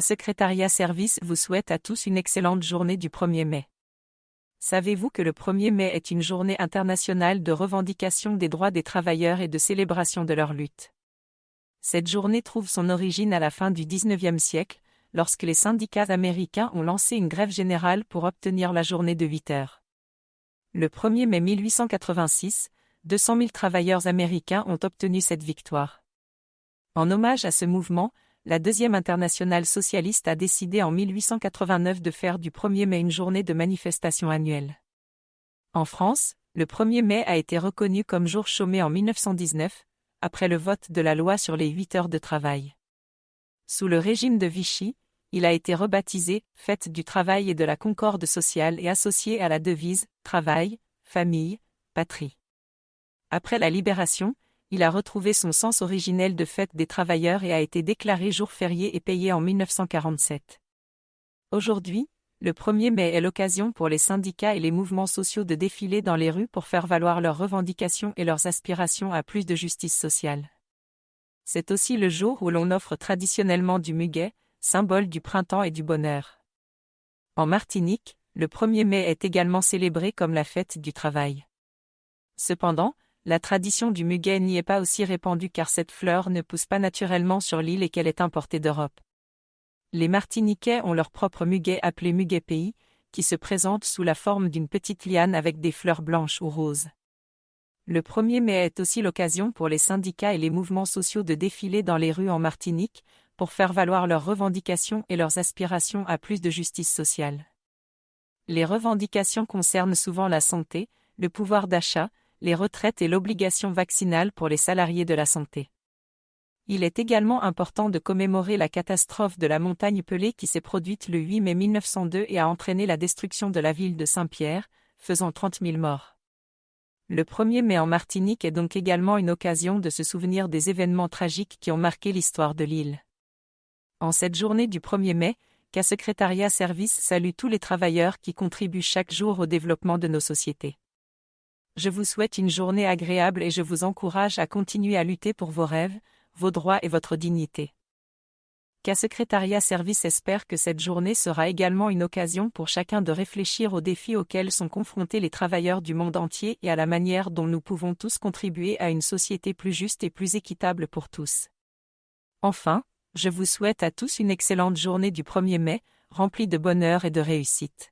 Secrétariat Service vous souhaite à tous une excellente journée du 1er mai. Savez-vous que le 1er mai est une journée internationale de revendication des droits des travailleurs et de célébration de leur lutte? Cette journée trouve son origine à la fin du XIXe siècle, lorsque les syndicats américains ont lancé une grève générale pour obtenir la journée de 8 heures. Le 1er mai 1886, 200 000 travailleurs américains ont obtenu cette victoire. En hommage à ce mouvement, la Deuxième Internationale socialiste a décidé en 1889 de faire du 1er mai une journée de manifestation annuelle. En France, le 1er mai a été reconnu comme jour chômé en 1919, après le vote de la loi sur les 8 heures de travail. Sous le régime de Vichy, il a été rebaptisé « Fête du travail et de la concorde sociale » et associé à la devise « Travail, famille, patrie ». Après la Libération, il a retrouvé son sens originel de fête des travailleurs et a été déclaré jour férié et payé en 1947. Aujourd'hui, le 1er mai est l'occasion pour les syndicats et les mouvements sociaux de défiler dans les rues pour faire valoir leurs revendications et leurs aspirations à plus de justice sociale. C'est aussi le jour où l'on offre traditionnellement du muguet, symbole du printemps et du bonheur. En Martinique, le 1er mai est également célébré comme la fête du travail. Cependant, la tradition du muguet n'y est pas aussi répandue car cette fleur ne pousse pas naturellement sur l'île et qu'elle est importée d'Europe. Les Martiniquais ont leur propre muguet appelé muguet pays, qui se présente sous la forme d'une petite liane avec des fleurs blanches ou roses. Le 1er mai est aussi l'occasion pour les syndicats et les mouvements sociaux de défiler dans les rues en Martinique, pour faire valoir leurs revendications et leurs aspirations à plus de justice sociale. Les revendications concernent souvent la santé, le pouvoir d'achat, les retraites et l'obligation vaccinale pour les salariés de la santé. Il est également important de commémorer la catastrophe de la montagne Pelée qui s'est produite le 8 mai 1902 et a entraîné la destruction de la ville de Saint-Pierre, faisant 30 000 morts. Le 1er mai en Martinique est donc également une occasion de se souvenir des événements tragiques qui ont marqué l'histoire de l'île. En cette journée du 1er mai, Secrétariat Service salue tous les travailleurs qui contribuent chaque jour au développement de nos sociétés. Je vous souhaite une journée agréable et je vous encourage à continuer à lutter pour vos rêves, vos droits et votre dignité. Secrétariat Service espère que cette journée sera également une occasion pour chacun de réfléchir aux défis auxquels sont confrontés les travailleurs du monde entier et à la manière dont nous pouvons tous contribuer à une société plus juste et plus équitable pour tous. Enfin, je vous souhaite à tous une excellente journée du 1er mai, remplie de bonheur et de réussite.